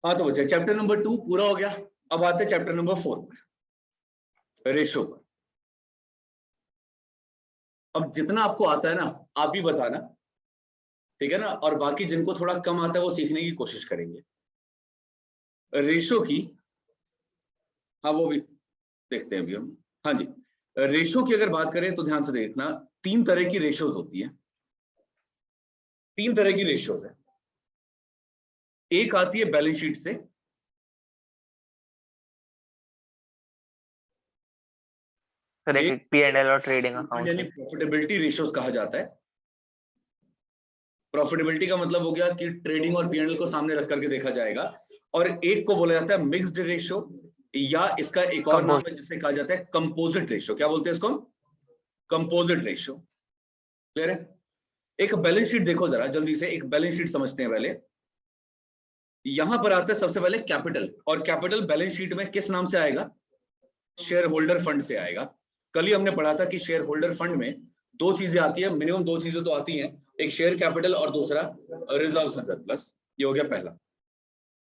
हाँ तो बच्चे चैप्टर नंबर 2 पूरा हो गया। अब आते हैं चैप्टर नंबर 4 पर, रेशो पर। अब जितना आपको आता है ना आप ही बताना, ठीक है ना, और बाकी जिनको थोड़ा कम आता है वो सीखने की कोशिश करेंगे रेशो की। हाँ वो भी देखते हैं अभी हम। हाँ जी, रेशो की अगर बात करें तो ध्यान से देखना, 3 तरह की रेशोज होती है। 3 तरह की रेशोज है। एक आती है बैलेंस शीट से, P&L और ट्रेडिंग अकाउंट यानी से। प्रॉफिटेबिलिटी रेशोज कहा जाता है। प्रॉफिटेबिलिटी का मतलब हो गया कि ट्रेडिंग और पीएनएल को सामने रख करके देखा जाएगा। और एक को बोला जाता है मिक्स्ड रेशो, या इसका एक और नाम है जिसे कहा जाता है कंपोजिट रेशो। क्या बोलते हैं इसको? Composite ratio. क्लियर है? एक बैलेंस शीट देखो जरा जल्दी से, एक बैलेंस शीट समझते हैं पहले। यहां पर आता है सबसे पहले कैपिटल, और कैपिटल बैलेंस शीट में किस नाम से आएगा? शेयर होल्डर फंड से आएगा। कल ही हमने पढ़ा था कि शेयर होल्डर फंड में 2 चीजें आती है, मिनिमम 2 चीजें तो आती हैं, एक शेयर कैपिटल और दूसरा रिजर्व सरप्लस। ये हो गया पहला।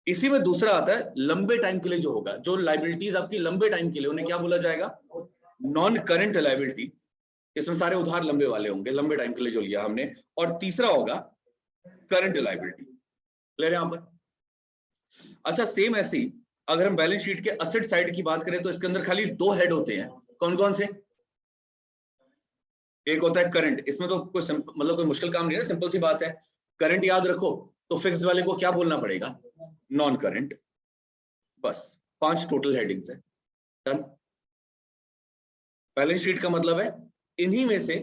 इसी में दूसरा आता है लंबे टाइम के लिए जो होगा, जो लाइबिलिटीज आपकी लंबे टाइम के लिए, उन्हें क्या बोला जाएगा? Non current liability. इसमें सारे उधार लंबे वाले होंगे, लंबे टाइम के लिए जो लिया हमने। और तीसरा होगा करंट लाइबिलिटी। क्लियर है यहां पर? अच्छा, सेम ऐसे ही अगर हम बैलेंस शीट के असेट साइड की बात करें तो इसके अंदर खाली 2 हेड होते हैं। कौन कौन से? एक होता है करंट, इसमें तो कोई मतलब कोई मुश्किल काम नहीं है, सिंपल सी बात है। करंट याद रखो तो फिक्स्ड वाले को क्या बोलना पड़ेगा? Non current. बस 5 टोटल हेडिंग्स है। डन। बैलेंस शीट का मतलब है इन्हीं में से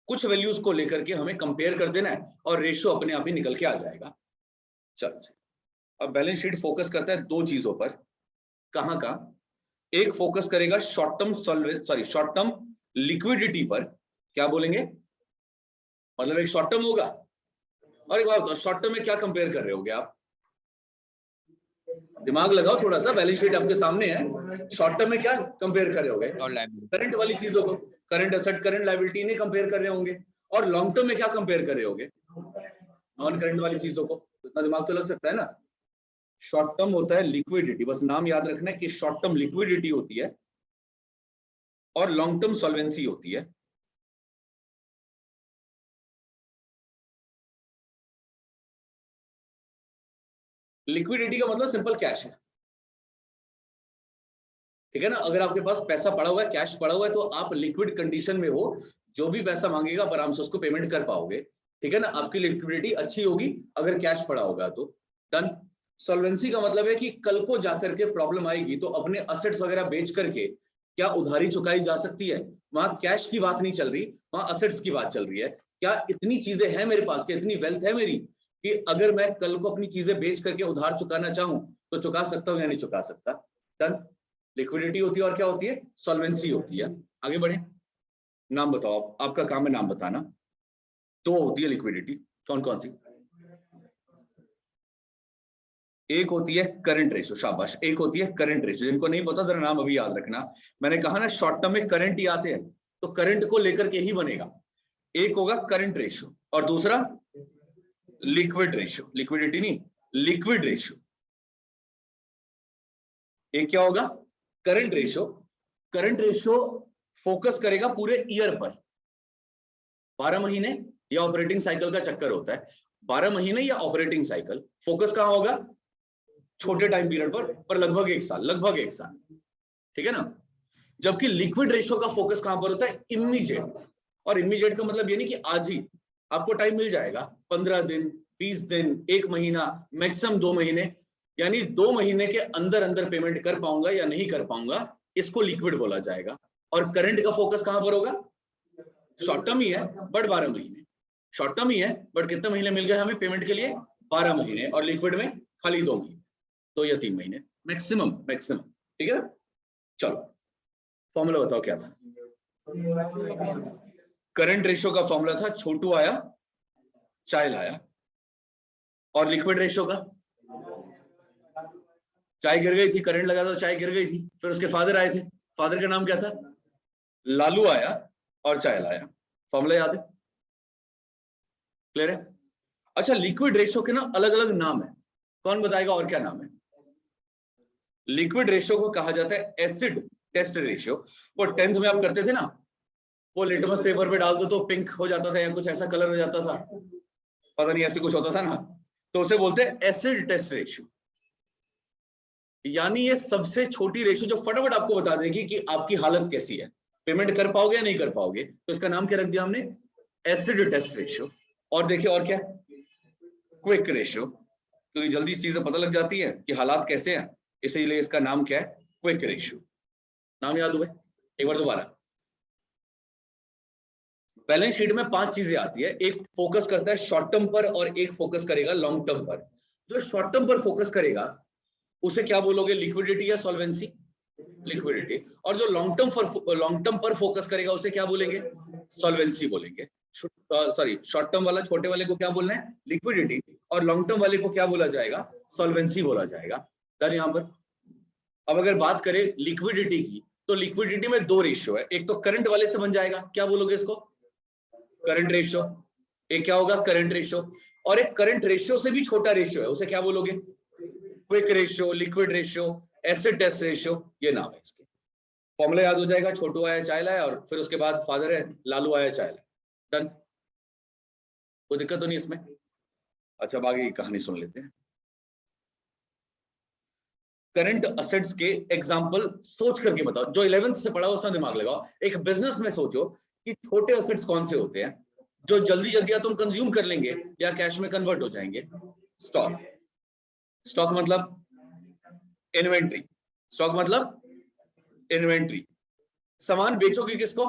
कुछ वैल्यूज को लेकर के हमें कंपेयर कर देना है और रेशियो अपने आप ही निकल के आ जाएगा। चलो, अब बैलेंस शीट फोकस करता है 2 चीजों पर। कहां का? एक फोकस करेगा शॉर्ट टर्म लिक्विडिटी पर। क्या बोलेंगे? मतलब एक शॉर्ट टर्म होगा, और एक बात बताओ, शॉर्ट टर्म में क्या कंपेयर कर रहे होगे आप? दिमाग लगाओ थोड़ा सा, बैलेंस शीट आपके सामने है। शॉर्ट टर्म में क्या कंपेयर कर रहे होगे? करंट वाली चीजों को, करंट एसेट करंट लायबिलिटी नहीं कंपेयर कर रहे होंगे। और लॉन्ग टर्म में क्या कंपेयर कर रहे होगे? नॉन करंट वाली चीजों को। इतना दिमाग तो लग सकता है ना। शॉर्ट टर्म होता है लिक्विडिटी, बस नाम याद रखना है कि शॉर्ट टर्म लिक्विडिटी होती है और लॉन्ग टर्म सॉल्वेंसी होती है। लिक्विडिटी का मतलब सिंपल कैश है, ठीक है ना। अगर आपके पास पैसा पड़ा हुआ है, कैश पड़ा हुआ है, तो आप लिक्विड कंडीशन में हो, जो भी पैसा मांगेगा आप आराम से उसको पेमेंट कर पाओगे, ठीक है ना। आपकी लिक्विडिटी अच्छी होगी अगर कैश पड़ा होगा तो। डन। सॉल्वेंसी का मतलब है कि कल को जाकर के प्रॉब्लम आएगी तो अपने असेट्स वगैरह बेच करके क्या उधारी चुकाई जा सकती है। वहां कैश की बात नहीं चल रही, वहां असेट्स की बात चल रही है। क्या इतनी चीजें हैं मेरे पास, क्या इतनी वेल्थ है मेरी कि अगर मैं कल को अपनी चीजें बेच करके उधार चुकाना चाहूं तो चुका सकता हूं या नहीं चुका सकता। डन। लिक्विडिटी होती है और क्या होती है? सॉल्वेंसी होती है। आगे बढ़े, नाम बताओ आप, आपका काम है नाम बताना। 2 होती है लिक्विडिटी, कौन कौन सी? एक होती है करंट रेशियो, शाबाश, एक होती है करंट रेशियो। जिनको नहीं पता जरा नाम अभी याद रखना। मैंने कहा ना शॉर्ट टर्म में करंट ही आते हैं, तो करंट को लेकर के ही बनेगा। एक होगा करंट रेशियो और दूसरा लिक्विड रेशियो। लिक्विडिटी नहीं, लिक्विड रेशियो। एक क्या होगा? Current ratio. Current ratio focus करेगा पूरे ईयर पर, 12 महीने या ऑपरेटिंग साइकिल का चक्कर होता है। 12 महीने या ऑपरेटिंग साइकिल, फोकस कहां होगा? छोटे टाइम पीरियड पर लगभग 1 साल, लगभग 1 साल, ठीक है ना। जबकि लिक्विड रेशियो का फोकस कहां पर होता है? इमीडिएट। और इमीडिएट का मतलब ये नहीं कि आज ही आपको टाइम मिल जाएगा, 15 दिन, 20 दिन, 1 महीना, मैक्सिमम 2 महीने, यानी 2 महीने के अंदर अंदर पेमेंट कर पाऊंगा या नहीं कर पाऊंगा, इसको लिक्विड बोला जाएगा। और करंट का फोकस कहां पर होगा? शॉर्ट टर्म ही है बट 12 महीने। शॉर्ट टर्म ही है बट कितने महीने मिल गए हमें पेमेंट के लिए? 12 महीने। और लिक्विड में खाली 2 महीने, 2 या 3 महीने मैक्सिमम, मैक्सिमम, ठीक है। चलो फॉर्मूला बताओ क्या था? करंट रेशियो का फॉर्मूला था छोटू आया चाय लाया। और लिक्विड रेशियो का? चाय गिर गई थी, करंट लगा था, चाय गिर गई थी, फिर उसके फादर आए थे, फादर का नाम क्या था? लालू आया और चाय लाया। फॉर्मूला याद है? क्लियर है? अच्छा, लिक्विड रेशियो के ना अलग अलग नाम है, कौन बताएगा और क्या नाम है? लिक्विड रेशियो को कहा जाता है एसिड टेस्ट रेशियो। वो 10th में आप करते थे ना, वो लिटमस पेपर पे डाल दो तो पिंक हो जाता था या कुछ ऐसा कलर हो जाता था, पता नहीं ऐसे कुछ होता था ना, तो उसे बोलते हैं एसिड टेस्ट रेशियो। यानी ये सबसे छोटी रेशियो जो फटाफट आपको बता देगी कि आपकी हालत कैसी है, पेमेंट कर पाओगे या नहीं कर पाओगे, तो इसका नाम क्या रख दिया हमने, एसिड टेस्ट रेशियो। और देखिए और क्या, क्विक रेशियो, क्योंकि जल्दी चीजें पता लग जाती है कि हालात कैसे हैं, इसीलिए इसका नाम क्या है, क्विक रेशियो। नाम याद हुए एक बार दोबारा। बैलेंस शीट में 5 चीजें आती है, एक फोकस करता है शॉर्ट टर्म पर और एक फोकस करेगा लॉन्ग टर्म पर। जो शॉर्ट टर्म पर फोकस करेगा उसे क्या बोलोगे, लिक्विडिटी या सॉल्वेंसी, लिक्विडिटी। और जो लॉन्ग टर्म पर फोकस करेगा उसे क्या बोलेंगे, सॉल्वेंसी बोलेंगे। सॉरी, शॉर्ट टर्म वाला छोटे वाले को क्या बोलना है, लिक्विडिटी, और लॉन्ग टर्म वाले को क्या बोला जाएगा, सॉल्वेंसी बोला जाएगा। डन यहां पर। अब अगर बात करें लिक्विडिटी की, तो लिक्विडिटी में 2 रेशियो है, एक तो करंट वाले से बन जाएगा, क्या बोलोगे इसको, करंट रेशियो। एक क्या होगा, करंट रेशियो। और एक करंट रेशियो से भी छोटा रेशियो है, उसे क्या बोलोगे, quick ratio, liquid ratio, acid test ratio, ये नाम है इसके। फॉर्मूला याद हो जाएगा, छोटू आया चाय लाया, और फिर उसके बाद फादर है, लालू आया चाय लाया। डन, कोई दिक्कत तो नहीं इसमें। अच्छा अब आगे की कहानी सुन लेते हैं। करंट असेट्स के एग्जांपल सोच करके बताओ, जो 11th से पढ़ा उसका दिमाग लगाओ। एक बिजनेस में सोचो कि छोटे असेट्स कौन से होते हैं जो जल्दी जल्दी या तुम कंज्यूम कर लेंगे या कैश में कन्वर्ट हो जाएंगे। स्टॉक, स्टॉक मतलब इन्वेंट्री, स्टॉक मतलब इन्वेंट्री। सामान बेचोगे किसको,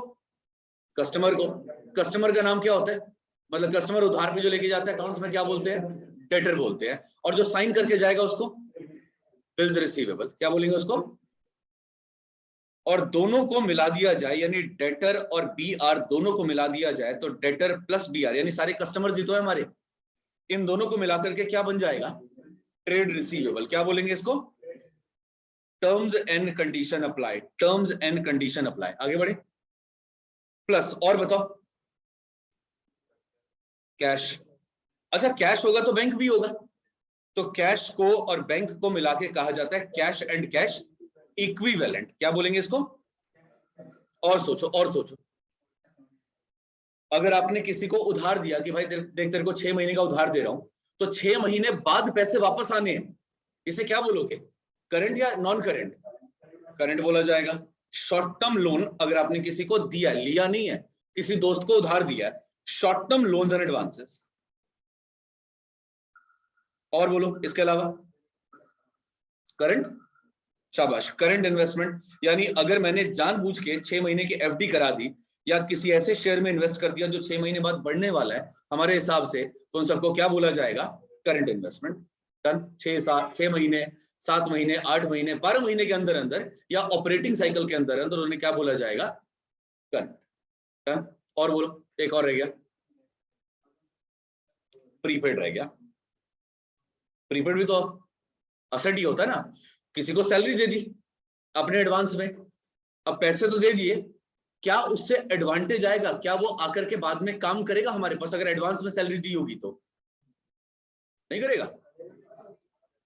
कस्टमर को। कस्टमर का नाम क्या होता है, मतलब कस्टमर उधार पे जो लेके जाता है अकाउंट्स में क्या बोलते हैं, डेटर बोलते हैं। और जो साइन करके जाएगा उसको बिल्स रिसीवेबल, क्या बोलेंगे उसको। और दोनों को मिला दिया जाए, यानी डेटर और बीआर दोनों को मिला दिया जाए तो डेटर प्लस बीआर, यानी सारे कस्टमर्स ही तो है हमारे, इन दोनों को मिलाकर के क्या बन जाएगा, ट्रेड रिसीवेबल। क्या बोलेंगे इसको, terms and condition apply, terms and condition apply. आगे बढ़े, प्लस और बताओ, कैश। अच्छा कैश होगा तो बैंक भी होगा, तो कैश को और बैंक को मिला के कहा जाता है कैश एंड कैश इक्विवेलेंट। क्या बोलेंगे इसको, और सोचो और सोचो। अगर आपने किसी को उधार दिया कि भाई देख तेरे को 6 महीने का उधार दे रहा हूं, तो 6 महीने बाद पैसे वापस आने हैं, इसे क्या बोलोगे, करंट या नॉन करंट, करंट बोला जाएगा। शॉर्ट टर्म लोन अगर आपने किसी को दिया, लिया नहीं है, किसी दोस्त को उधार दिया, short term loans and advances. और बोलो इसके अलावा, करंट, शाबाश, करंट इन्वेस्टमेंट। यानी अगर मैंने जानबूझ के 6 महीने की एफडी करा दी या किसी ऐसे शेयर में इन्वेस्ट कर दिया जो 6 महीने बाद बढ़ने वाला है हमारे हिसाब से, तो उन सबको क्या बोला जाएगा, करंट इन्वेस्टमेंट। डन, 6 महीने, 7 महीने, 8 महीने, 12 महीने के अंदर अंदर या ऑपरेटिंग साइकिल के अंदर अंदर उन्हें क्या बोला जाएगा, करंट। डन, और बोलो एक और रह गया, प्रीपेड रह गया। प्रीपेड भी तो असेट ही होता है ना, किसी को सैलरी दे दी अपने एडवांस में, अब पैसे तो दे दिए, क्या उससे एडवांटेज आएगा, क्या वो आकर के बाद में काम करेगा हमारे पास, अगर एडवांस में सैलरी दी होगी तो नहीं करेगा।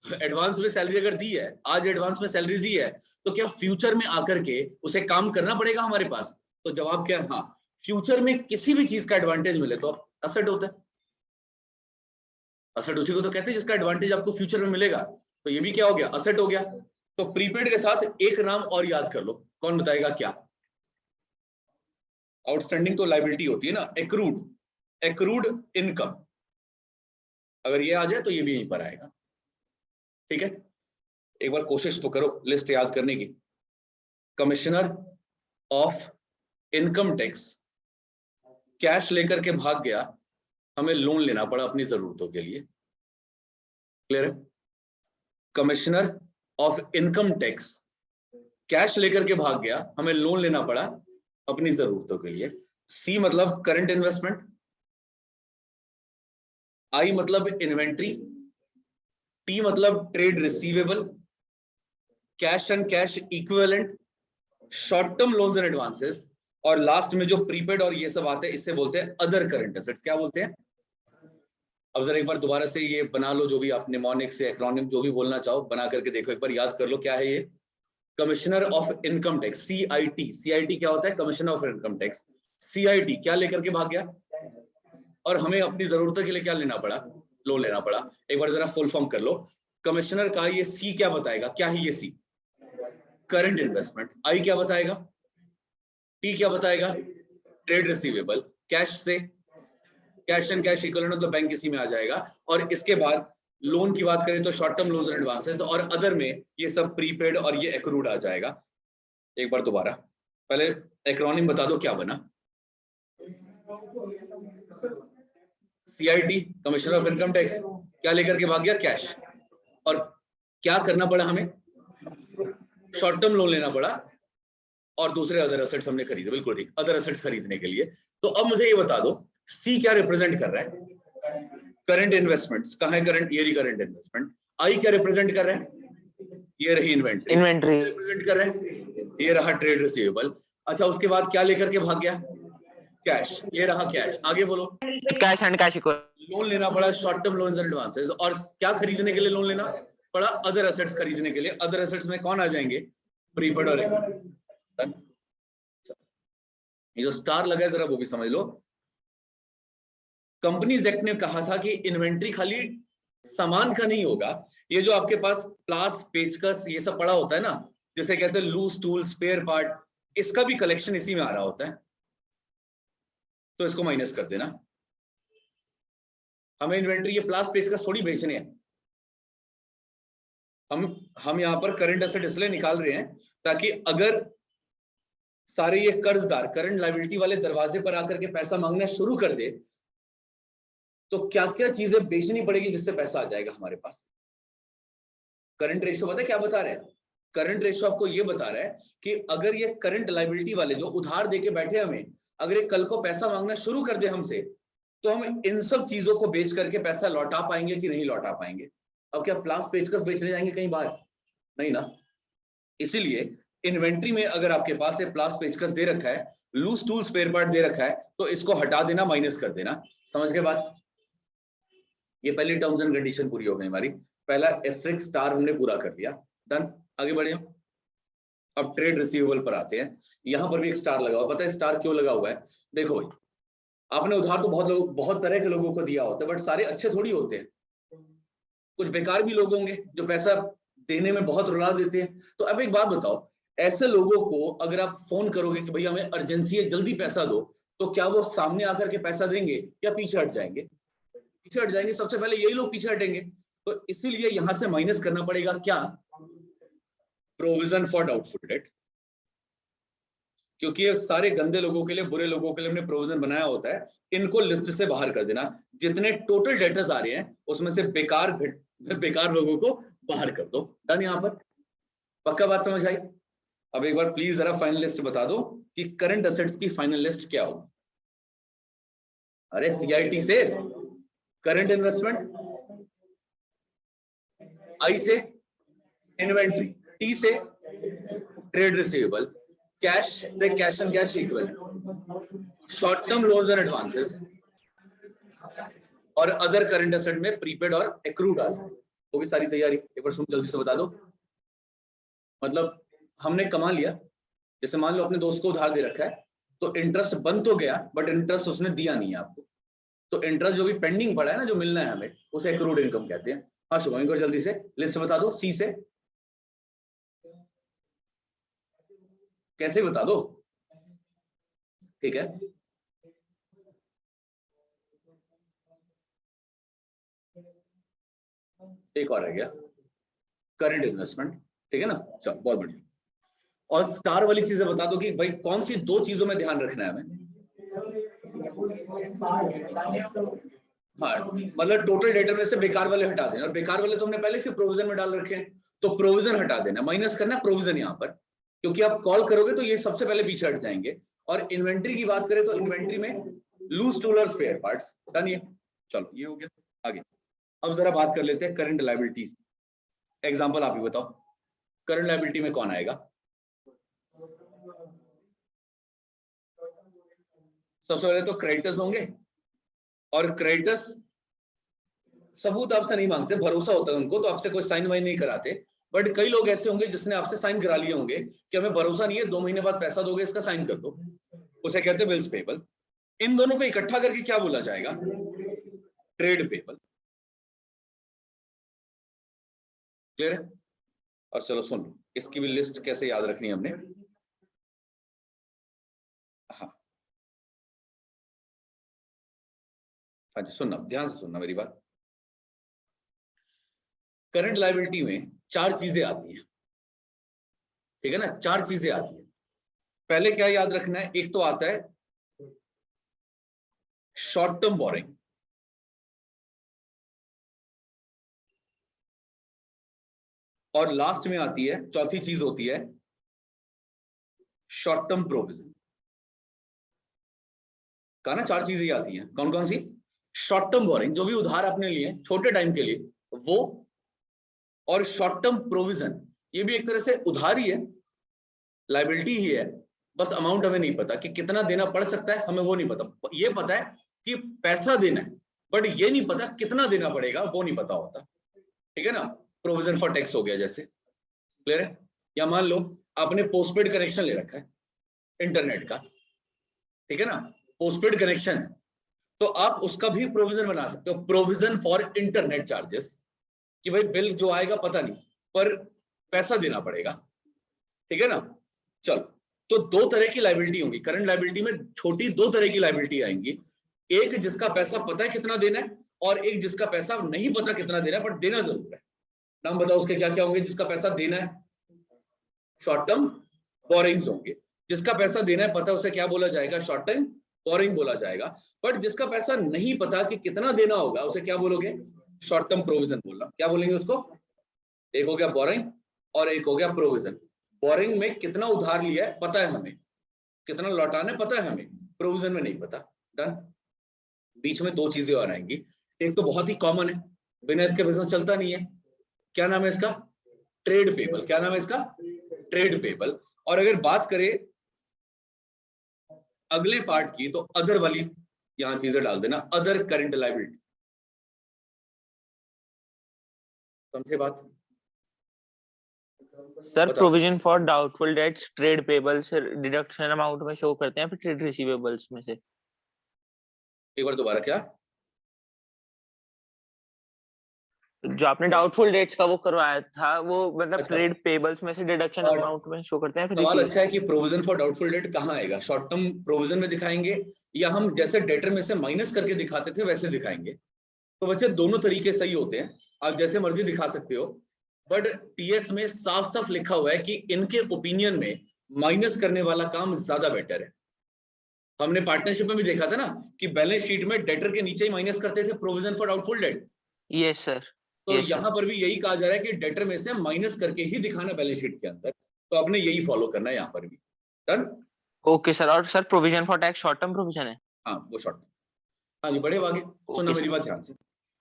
एडवांस में सैलरी अगर दी है, आज एडवांस में सैलरी दी है, तो क्या फ्यूचर में आकर के उसे काम करना पड़ेगा हमारे पास, तो जवाब क्या है, हाँ। फ्यूचर में किसी भी चीज का एडवांटेज मिले तो असेट होता है। असेट उसी को तो कहते हैं जिसका एडवांटेज आपको फ्यूचर में मिलेगा, तो ये भी क्या हो गया, असेट हो गया। तो प्रीपेड के साथ एक नाम और याद कर लो, कौन बताएगा क्या, आउटस्टैंडिंग तो लायबिलिटी होती है ना, एक्रूड, एक्रूड इनकम। अगर ये आ जाए तो ये भी यहीं पर आएगा, ठीक है। एक बार कोशिश तो करो लिस्ट याद करने की। Commissioner of income tax cash लेकर के भाग गया, हमें लोन लेना पड़ा अपनी जरूरतों के लिए, क्लियर है। Commissioner of income tax cash लेकर के भाग गया, हमें लोन लेना पड़ा अपनी जरूरतों के लिए। सी मतलब करंट इन्वेस्टमेंट, आई मतलब इन्वेंट्री, टी मतलब trade receivable, cash and cash equivalent, short term loans and advances, और लास्ट में जो प्रीपेड और ये सब आते हैं इससे बोलते हैं अदर करंट एसेट्स। क्या बोलते हैं, अब जरा एक बार दोबारा से ये बना लो, जो भी आप निमोनिक से एक्रोनिम जो भी बोलना चाहो बना करके देखो, एक बार याद कर लो क्या है ये। Commissioner of income tax, CIT. CIT क्या होता है? Commissioner of income tax. CIT क्या लेकर के भाग गया, और हमें अपनी जरूरतों के लिए क्या लेना पड़ा? लोन लेना पड़ा। एक बार जरा फुल फॉर्म कर लो। कमिश्नर का ये सी क्या बताएगा? क्या है ये सी? Current investment. आई क्या बताएगा? टी क्या बताएगा? Trade receivable. कैश से cash and cash equivalent of the bank इसी में आ जाएगा। और इसके बाद लोन की बात करें तो short term loans and advances, और अदर में ये सब प्रीपेड और ये एक्रूड आ जाएगा। एक बार दोबारा, पहले एक्रोनिम बता दो क्या बना। CIT commissioner of income tax क्या लेकर के भाग गया? कैश। और क्या करना पड़ा हमें? शॉर्ट टर्म लोन लेना पड़ा, और दूसरे अदर एसेट्स हमने खरीदे। बिल्कुल ठीक, अदर एसेट्स खरीदने के लिए। तो अब मुझे ये बता दो सी क्या रिप्रेजेंट कर रहा है? Current investments. कहाँ है करंट? ये रही करंट इन्वेस्टमेंट। आई क्या रिप्रेजेंट कर रहा है? ये रही इन्वेंट्री। इन्वेंट्री रिप्रेजेंट कर रहा है, ये रहा ट्रेड रिसीवेबल। अच्छा, उसके बाद क्या लेकर के भाग गया? कैश। ये रहा कैश। आगे बोलो। Cash and cash equivalent. Loan लेना पड़ा, short term loans and advances. और क्या खरीदने के लिए लोन लेना पड़ा? अदर एसेट्स खरीदने के लिए। अदर एसेट्स में कौन आ जाएंगे? प्रीपेड और एक्रूड। ये जो स्टार लगा है जरा वो भी समझ लो। कंपनीज एक्ट ने कहा था कि इन्वेंट्री खाली सामान का नहीं होगा, ये जो आपके पास प्लास पेचकस ये सब पड़ा होता है ना, जिसे कहते हैं लूज टूल स्पेयर पार्ट, इसका भी कलेक्शन इसी में आ रहा होता है। तो इसको माइनस कर देना। हमें इन्वेंट्री ये प्लास पेचकस थोड़ी बेचने हैं। हम यहां पर करंट एसेट इसलिए निकाल रहे हैं ताकि अगर सारे ये कर्जदार करंट लायबिलिटी वाले दरवाजे पर आकर के पैसा मांगना शुरू कर दे, तो क्या क्या चीजें बेचनी पड़ेगी जिससे पैसा आ जाएगा हमारे पास। करंट रेशियो पता है क्या बता रहे हैं? करंट रेशियो आपको ये बता रहा है कि अगर ये करंट लायबिलिटी वाले जो उधार देके बैठे हमें, अगर ये कल को पैसा मांगना शुरू कर दे हमसे, तो हम इन सब चीजों को बेच करके पैसा लौटा पाएंगे कि नहीं लौटा पाएंगे। अब क्या प्लास पेचकस बेचने जाएंगे कहीं बाहर? नहीं ना। इसीलिए इन्वेंट्री में अगर आपके पास ये प्लास पेचकस दे रखा है, लूज टूल स्पेयर पार्ट दे रखा है, तो इसको हटा देना, माइनस कर देना। समझ के बाद ये पहली टर्म्स एंड कंडीशन पूरी हो गई हमारी। पहला एस्टेरिस्क स्टार हमने पूरा कर लिया, डन। आगे बढ़े। अब ट्रेड रिसीवेबल पर आते हैं। यहां पर भी एक स्टार लगा हुआ। पता है स्टार क्यों लगा हुआ है? देखो भाई, आपने उधार तो बहुत तरह के लोगों को दिया होता है, बट सारे अच्छे थोड़ी होते हैं। कुछ बेकार भी लोग होंगे जो पैसा देने में बहुत रुला देते हैं। तो अब एक बात बताओ, ऐसे लोगों को अगर आप फोन करोगे कि भैया हमें अर्जेंसी है, जल्दी पैसा दो, तो क्या वो सामने आकर के पैसा देंगे या पीछे हट जाएंगे? पीछे हट जाएंगे। सबसे पहले यही लोग पीछे हटेंगे। तो इसीलिए यहां से माइनस करना पड़ेगा क्या? Provision for doubtful debt. क्योंकि ये सारे गंदे लोगों के लिए, बुरे लोगों के लिए हमने प्रोविजन बनाया होता है। इनको लिस्ट से बाहर कर देना। जितने टोटल डेटर्स आ रहे हैं उसमें से बेकार लोगों को बाहर कर दो। डन। यहां पर पक्का बात समझ आई? अब एक बार प्लीज जरा फाइनल लिस्ट बता दो कि करंट एसेट्स की फाइनल लिस्ट क्या होगी। अरे सीआईटी से करंट इन्वेस्टमेंट, आई से इन्वेंट्री, टी से ट्रेड रिसीवेबल, कैश से cash and cash equivalent, short term loans and advances, और अदर करंट एसेट में प्रीपेड और एक्रूड आ जाए। वो भी सारी तैयारी एक बार सुन जल्दी से बता दो। मतलब हमने कमा लिया, जैसे मान लो अपने दोस्त को उधार दे रखा है, तो इंटरेस्ट बन तो गया बट इंटरेस्ट उसने दिया नहीं है आपको। तो इंटरेस्ट जो भी पेंडिंग पड़ा है ना, जो मिलना है हमें, उसे एक्रूड इनकम कहते हैं। हाँ शुभम, एक बार जल्दी से लिस्ट बता दो। सी से कैसे बता दो, ठीक है। एक और रह गया, करंट इन्वेस्टमेंट, ठीक है ना। चलो बहुत बढ़िया। और स्टार वाली चीजें बता दो कि भाई कौन सी दो चीजों में ध्यान रखना है हमें। हाँ, मतलब टोटल डेटा में से बेकार वाले हटा देना। और बेकार वाले तो हमने पहले से प्रोविजन में डाल रखे हैं, तो प्रोविजन हटा देना, माइनस करना प्रोविजन यहाँ पर। क्योंकि आप कॉल करोगे तो ये सबसे पहले पीछे हट जाएंगे। और इन्वेंट्री की बात करें तो इन्वेंट्री में लूज टूल और स्पेयर पार्ट्स। डन। ये चलो ये हो गया। आगे अब जरा बात कर लेते हैं करंट लायबिलिटीज। एग्जांपल आप ही बताओ, करंट लायबिलिटी में कौन आएगा? सबसे पहले तो क्रेडिटर्स होंगे, और क्रेडिटर्स सबूत आपसे नहीं मांगते, भरोसा होता है उनको, तो आपसे कोई साइन वाइन नहीं कराते। बट कई लोग ऐसे होंगे जिसने आपसे साइन करा लिए होंगे कि हमें भरोसा नहीं है, 2 महीने बाद पैसा दोगे, इसका साइन कर दो, उसे कहते हैं बिल्स पेबल। इन दोनों को इकट्ठा करके क्या बोला जाएगा? Trade payable. क्लियर है? और चलो सुन लो, इसकी भी लिस्ट कैसे याद रखनी है हमने। हाँ हाँ जी, सुनना, ध्यान से सुनना मेरी बात। करंट लायबिलिटी में 4 चीजें आती हैं, ठीक है ना? 4 चीजें आती हैं। पहले क्या याद रखना है? एक तो आता है शॉर्ट टर्म बोरिंग, और लास्ट में आती है, चौथी चीज होती है शॉर्ट टर्म प्रोविजन। कहा ना 4 चीजें आती हैं, कौन कौन सी? शॉर्ट टर्म बोरिंग, जो भी उधार आपने लिए छोटे टाइम के लिए वो, और शॉर्ट टर्म प्रोविजन, ये भी एक तरह से उधार ही है, लायबिलिटी ही है, बस अमाउंट हमें नहीं पता कि कितना देना पड़ सकता है, हमें वो नहीं पता। ये पता है कि पैसा देना है, बट ये नहीं पता कितना देना पड़ेगा, वो नहीं पता होता, ठीक है ना? प्रोविजन फॉर टैक्स हो गया जैसे, क्लियर है? या मान लो आपने पोस्टपेड कनेक्शन ले रखा है इंटरनेट का, ठीक है ना? पोस्टपेड कनेक्शन है, तो आप उसका भी प्रोविजन बना सकते हो, प्रोविजन फॉर इंटरनेट चार्जेस, कि भाई बिल जो आएगा पता नहीं, पर पैसा देना पड़ेगा, ठीक है ना? चलो, तो 2 तरह की लायबिलिटी होंगी करंट लायबिलिटी में, छोटी 2 तरह की लायबिलिटी आएंगी। एक जिसका पैसा पता है कितना देना है, और एक जिसका पैसा नहीं पता कितना देना है, बट देना जरूर है। नाम बताओ उसके क्या क्या होंगे? जिसका पैसा देना है, शॉर्ट टर्म बोरिंग्स होंगे। जिसका पैसा देना है पता, उसे क्या बोला जाएगा? शॉर्ट टर्म बोरिंग बोला जाएगा। बट जिसका पैसा नहीं पता कि कितना देना होगा, उसे क्या बोलोगे? शॉर्ट टर्म प्रोविजन बोलना। क्या बोलेंगे उसको? एक हो गया बोरिंग और एक हो गया प्रोविजन। बोरिंग में कितना उधार लिया है पता है हमें, कितना लौटाना है पता है हमें, प्रोविजन में नहीं पता। डन। बीच में 2 चीजें और आएंगी। एक तो बहुत ही कॉमन है, बिना इसके बिजनेस चलता नहीं है, क्या नाम है इसका? Trade payable. क्या नाम है इसका? Trade payable. और अगर बात करें अगले पार्ट की, तो अदर वाली यहां चीजें डाल देना, अदर करंट लायबिलिटी। समझे बात? सर बताओ provision for doubtful debts trade payables deduction amount में शो करते हैं, फिर ट्रेड रिसीवेबल्स में से। एक बार दोबारा। क्या जो आपने डाउटफुल डेट्स का वो करवाया था, वो मतलब अच्छा, ट्रेड पेबल्स में से डिडक्शन और अमाउंट में शो करते हैं, फिर सवाल रिसीव। अच्छा है कि प्रोविजन फॉर डाउटफुल डेट कहाँ आएगा? शॉर्ट टर्म प्रोविजन में दिखाएंगे, या हम जैसे डेटर में से माइनस करके दिखाते थे वैसे दिखाएंगे? तो बच्चे दोनों तरीके सही होते हैं, आप जैसे मर्जी दिखा सकते हो, बट टीएस में साफ साफ लिखा हुआ है कि इनके ओपिनियन में माइनस करने वाला काम ज्यादा बेटर है। हमने पार्टनरशिप में भी देखा था ना कि बैलेंस शीट में डेटर के नीचे ही माइनस करते थे provision for doubtful debt. Yes sir. तो यस सर। यहां पर भी यही कहा जा रहा है कि डेटर में से माइनस करके ही दिखाना बैलेंस शीट के अंदर, तो आपने यही फॉलो करना है यहां पर भी। डन। Okay sir. और sir provision for tax short term provision है। हाँ वो शॉर्ट। हाँ जी, बढ़े आगे। सुनना ओके मेरी सर। बात ध्यान से।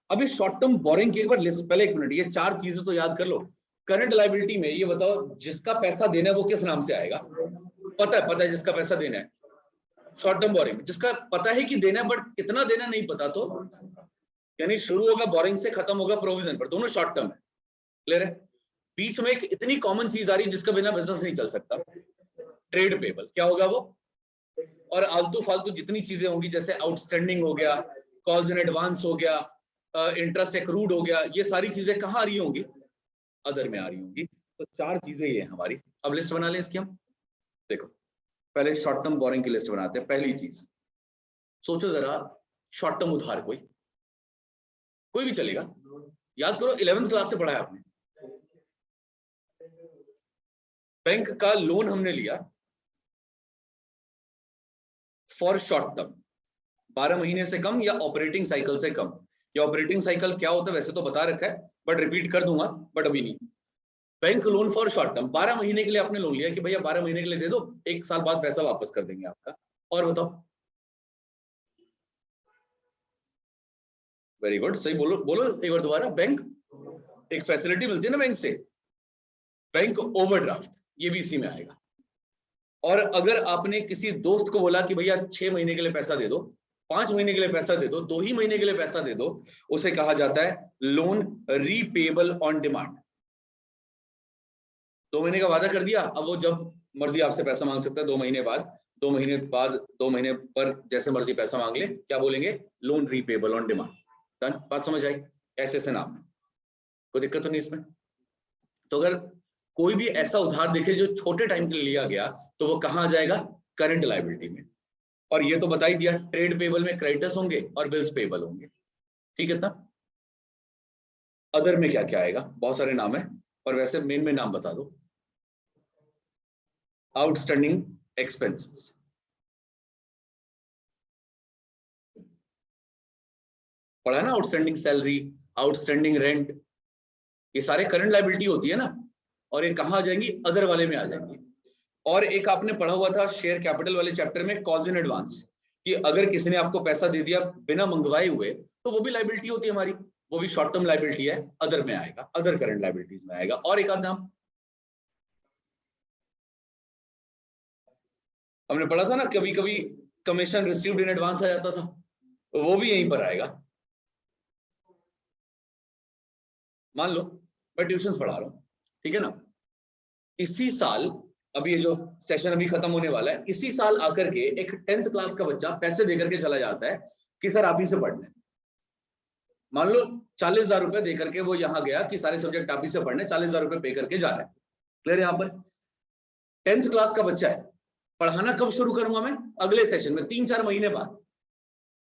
अब ये शॉर्ट टर्म बोरिंग की एक बार लिस्ट, पहले 1 मिनट, ये 4 चीजें तो याद कर लो। करंट लायबिलिटी में ये बताओ, जिसका पैसा देना है वो किस नाम से आएगा? पता है जिसका पैसा देना है। शॉर्ट टर्म बोरिंग जिसका पता है कि देना है, बट कितना देना नहीं पता, तो यानी शुरू होगा बोरिंग से, खत्म होगा प्रोविजन पर, दोनों शॉर्ट टर्म है। क्लियर है? बीच में एक इतनी कॉमन चीज आ रही है जिसका बिना बिजनेस नहीं चल सकता, ट्रेड पेबल। क्या होगा वो? और आलतू फालतू जितनी चीजें होंगी, जैसे आउटस्टैंडिंग हो गया, कॉल्स इन एडवांस हो गया, इंटरेस्ट एक्रूड हो गया, ये सारी चीजें कहाँ आ रही होंगी? अदर में आ रही होंगी। तो 4 चीजें ये हमारी। अब लिस्ट बना लें इसकी हम। देखो, पहले शॉर्ट टर्म बोरिंग की लिस्ट बनाते हैं। पहली चीज, सोचो जरा, शॉर्ट टर्म उधार कोई भी चलेगा। याद करो 11th क्लास से पढ़ा है आपने। बैंक का लोन हमने लिया फॉर शॉर्ट टर्म, 12 महीने से कम या ऑपरेटिंग साइकिल से कम। या ऑपरेटिंग साइकिल क्या होता है वैसे तो बता रखा है, बट रिपीट कर दूंगा, बट अभी नहीं। Bank loan for short term, 12 महीने के लिए आपने लोन लिया कि भैया 12 महीने के लिए दे दो, 1 साल बाद पैसा वापस कर देंगे आपका। और बताओ। वेरी गुड, सही बोलो बोलो एक बार दोबारा। बैंक, एक फैसिलिटी मिलती है ना बैंक से, बैंक ओवरड्राफ्ट, ये भी इसी में आएगा। और अगर आपने किसी दोस्त को बोला कि भैया 6 महीने के लिए पैसा दे दो, 5 महीने के लिए पैसा दे दो, 2 ही महीने के लिए पैसा दे दो, उसे कहा जाता है लोन रीपेबल ऑन डिमांड। 2 महीने का वादा कर दिया, अब वो जब मर्जी आपसे पैसा मांग सकता है 2 महीने बाद, 2 महीने बाद 2 महीने पर जैसे मर्जी पैसा मांग ले, क्या बोलेंगे? Loan repayable on demand. Done, बात समझ आई? ऐसे नाम है, कोई दिक्कत तो नहीं इसमें। तो अगर कोई भी ऐसा उधार देखे जो छोटे टाइम के लिए लिया गया, तो वो कहां आ जाएगा? करंट लायबिलिटी में। और ये तो बता ही दिया, ट्रेड पेबल में क्रेडिटर्स होंगे और बिल्स पेबल होंगे, ठीक है? इतना। अदर में क्या क्या आएगा? बहुत सारे नाम है, और वैसे मेन में नाम बता दो। आउटस्टैंडिंग एक्सपेंसेस, पढ़ा ना? आउटस्टैंडिंग सैलरी, आउटस्टैंडिंग रेंट, ये सारे करंट लायबिलिटी होती है ना, और ये कहां आ जाएंगी? अदर वाले में आ जाएंगी। और एक आपने पढ़ा हुआ था शेयर कैपिटल वाले चैप्टर में, कॉल्स इन एडवांस, कि अगर किसी ने आपको पैसा दे दिया बिना मंगवाए हुए, तो वो भी लायबिलिटी होती है हमारी, वो भी शॉर्ट टर्म लायबिलिटी है, अदर में आएगा, अदर करंट लायबिलिटीज में आएगा। और एक आध नाम हमने पढ़ा था ना, कभी कभी कमीशन रिसीव्ड इन एडवांस आ जाता था, वो भी यहीं पर आएगा। मान लो मैं ट्यूशन पढ़ा रहा हूं, ठीक है ना, इसी साल, अभी ये जो सेशन अभी खत्म होने वाला है, इसी साल आकर के एक 10th क्लास का बच्चा पैसे देकर के चला जाता है कि सर आप ही से पढ़ना है। मान लो 40,000 रुपए देकर के वो यहाँ गया कि सारे सब्जेक्ट आप ही से पढ़ने, 40,000 रुपए पे करके जा रहा है। क्लियर? यहाँ पर 10th क्लास का बच्चा है, पढ़ाना कब शुरू करूंगा मैं? अगले सेशन में, 3-4 महीने बाद।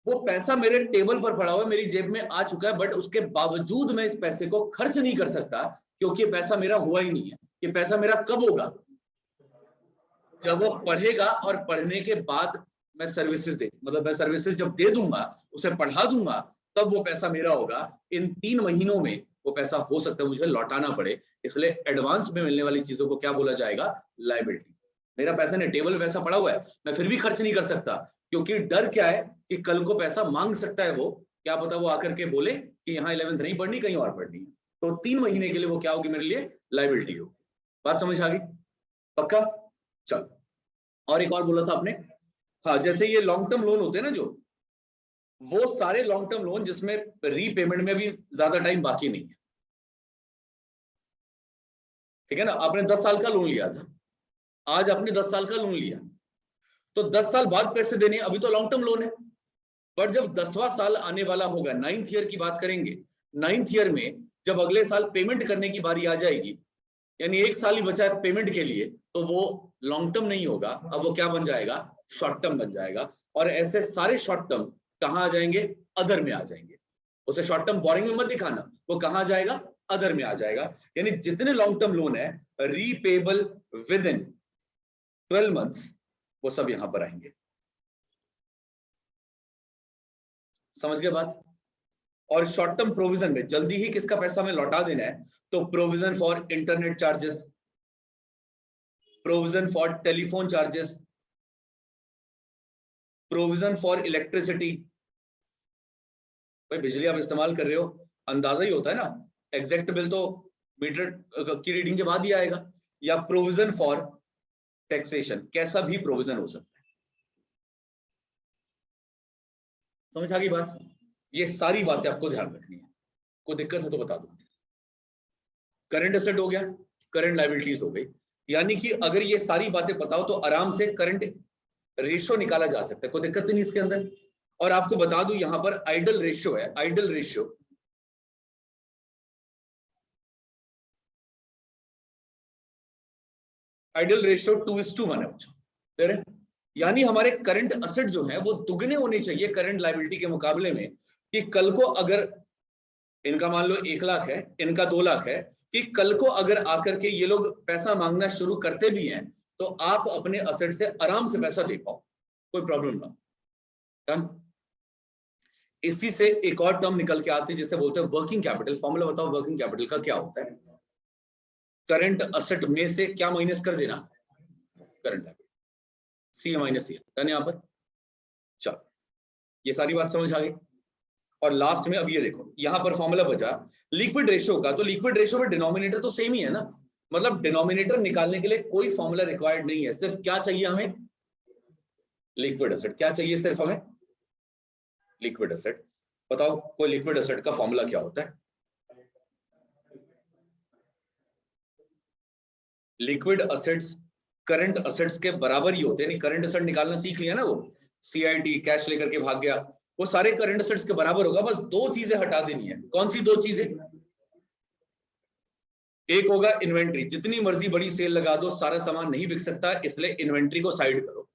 वो पैसा मेरे टेबल पर पड़ा हुआ है, मेरी जेब में आ चुका है, बट उसके बावजूद मैं इस पैसे को खर्च नहीं कर सकता, क्योंकि ये पैसा मेरा हुआ ही नहीं है। ये पैसा मेरा कब होगा? जब वो पढ़ेगा, और पढ़ने के बाद मैं सर्विसेज दे, मतलब मैं सर्विसेज जब दे दूंगा, उसे पढ़ा दूंगा, तब वो पैसा मेरा होगा। इन 3 महीनों में वो पैसा हो सकता है मुझे लौटाना पड़े, इसलिए एडवांस में मिलने वाली चीजों को क्या बोला जाएगा? लायबिलिटी। मेरा पैसा नहीं, टेबल पे पैसा पड़ा हुआ है, मैं फिर भी खर्च नहीं कर सकता, क्योंकि डर क्या है कि कल को पैसा मांग सकता है वो, क्या पता वो आकर के बोले कि यहाँ 11th नहीं पढ़नी, कहीं और पढ़नी है। तो 3 महीने के लिए वो क्या होगी मेरे लिए? लायबिलिटी होगी। बात समझ आ गई? पक्का? चलो, और एक और बोला था आपने, हाँ, जैसे ये लॉन्ग टर्म लोन होते हैं ना, जो वो सारे लॉन्ग टर्म लोन जिसमें रीपेमेंट में भी ज्यादा टाइम बाकी नहीं है, ठीक है ना। आपने 10 साल का लोन लिया था, आज आपने 10 साल का लोन लिया, तो 10 साल बाद पैसे देने, अभी तो लॉन्ग टर्म लोन है। पर जब 10वां साल आने वाला होगा, 9th ईयर की बात करेंगे, 9th ईयर में जब अगले साल पेमेंट करने की बारी आ जाएगी, यानी 1 साल ही बचा है पेमेंट के लिए, तो वो लॉन्ग टर्म नहीं होगा, अब वो क्या बन जाएगा? शॉर्ट टर्म बन जाएगा। और ऐसे सारे शॉर्ट टर्म कहाँ आ जाएंगे? अदर में आ जाएंगे। उसे शॉर्ट टर्म बोरिंग में मत दिखाना, वो कहाँ आ जाएगा? अदर में आ जाएगा। यानी जितने लॉन्ग टर्म लोन है रीपेबल विद इन 12 मंथ्स, वो सब यहां पर आएंगे। समझ गए बात? और शॉर्ट टर्म प्रोविजन में जल्दी ही किसका पैसा में लौटा देना है, तो provision for internet charges, provision for telephone charges, provision for electricity. भाई बिजली आप इस्तेमाल कर रहे हो, अंदाजा ही होता है ना, एग्जैक्ट बिल तो मीटर की रीडिंग के बाद ही आएगा। या प्रोविजन फॉर टैक्सेशन, कैसा भी प्रोविजन हो सकता है। समझ आ गई बात? ये सारी बातें आपको ध्यान रखनी है, कोई दिक्कत है तो बता दो। करंट एसेट हो गया, करंट लायबिलिटीज हो गई, यानी कि अगर ये सारी बातें पता हो तो आराम से करंट रेशियो निकाला जा सकता है, कोई दिक्कत नहीं इसके अंदर। और आपको बता दूं यहां पर आइडल रेशियो है, आइडल रेशियो, आइडल रेशियो 2:1 है। यानी हमारे करंट असेट जो है वो दुगने होने चाहिए करंट लायबिलिटी के मुकाबले में, कि कल को अगर इनका मान लो 1 लाख है, इनका 2 लाख है, कि कल को अगर आकर के ये लोग पैसा मांगना शुरू करते भी हैं, तो आप अपने असेट से आराम से पैसा दे पाओ, कोई प्रॉब्लम ना। डन? इसी से एक और टर्म निकल के आती है जिसे बोलते हैं वर्किंग कैपिटल। फॉर्मूला बताओ वर्किंग कैपिटल का क्या होता है? करंट असेट में से क्या माइनस कर देना? करंट लायबिलिटी, सी माइनस सी। डन? यहां पर चलो, ये सारी बात समझ आ गई। और लास्ट में अब ये देखो, यहां पर फॉर्मूला बचा लिक्विड रेशियो का, तो लिक्विड रेशियो में डिनोमिनेटर तो सेम ही है ना, मतलब डिनोमिनेटर निकालने के लिए कोई फॉर्मूला रिक्वायर्ड नहीं है, सिर्फ क्या चाहिए हमें? Liquid asset. क्या चाहिए सिर्फ हमें? Liquid asset. बताओ कोई लिक्विड एसेट का फॉर्मूला क्या होता है? लिक्विड एसेट्स करंट एसेट्स के बराबर ही होते हैं। नहीं, करंट एसेट निकालना सीख लिया ना, वो CIT कैश लेकर के भाग गया, वो सारे करंट एसेट्स के बराबर होगा। बस दो चीजें हटा देनी है। कौन सी दो चीजें? एक होगा इन्वेंट्री, जितनी मर्जी बड़ी सेल लगा दो सारा सामान नहीं बिक सकता, इसलिए इन्वेंट्री को साइड करो।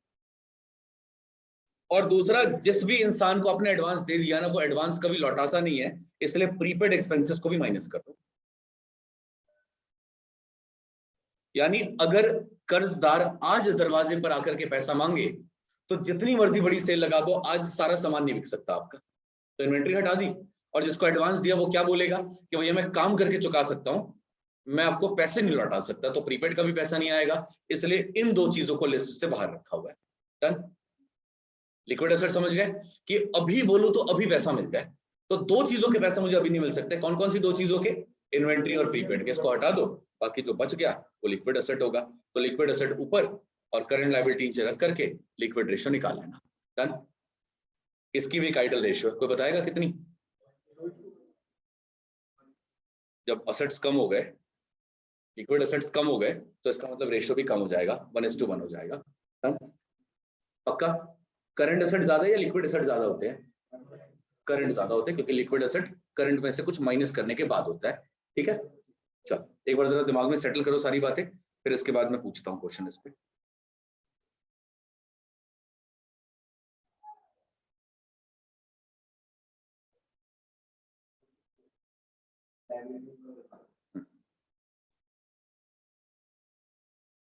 और दूसरा, जिस भी इंसान को अपने एडवांस दे दिया ना, वो एडवांस कभी लौटाता नहीं है, इसलिए प्रीपेड एक्सपेंसेस को भी माइनस कर दो। यानी अगर कर्जदार आज दरवाजे पर आकर के पैसा मांगे तो जितनी मर्जी बड़ी सेल लगा दो, आज सारा सामान नहीं बिक सकता आपका, तो इन्वेंट्री हटा दी। और जिसको एडवांस दिया वो क्या बोलेगा कि भैया मैं काम करके चुका सकता हूं, मैं आपको पैसे नहीं लौटा सकता, तो प्रीपेड का भी पैसा नहीं आएगा। इसलिए इन दो चीजों को लिस्ट से बाहर रखा हुआ है। डन। लिक्विड एसेट समझ गए कि अभी बोलूं तो अभी पैसा मिलता है, तो दो चीजों के पैसे मुझे अभी नहीं मिल सकते। कौन कौन सी दो चीजों के? इन्वेंट्री और प्रीपेड के। इसको हटा दो, बाकी जो बच गया वो लिक्विड एसेट होगा। तो लिक्विड एसेट ऊपर और करंट लायबिलिटी नीचे रख करके लिक्विड रेशियो निकाल लेना। डन। इसकी भी एक आइडल रेशियो है, कोई बताएगा कितनी? जब असेट्स कम हो गए, लिक्विड एसेट्स कम हो गए, तो इसका मतलब रेशियो भी कम हो जाएगा, 1:1 हो जाएगा। पक्का? करंट एसेट ज्यादा या लिक्विड एसेट ज्यादा होते हैं? करंट ज्यादा होते हैं, क्योंकि लिक्विड एसेट करंट में से कुछ माइनस करने के बाद होता है। ठीक है, चलो एक बार जरा दिमाग में सेटल करो सारी बातें, फिर इसके बाद मैं पूछता हूँ क्वेश्चन इस पे।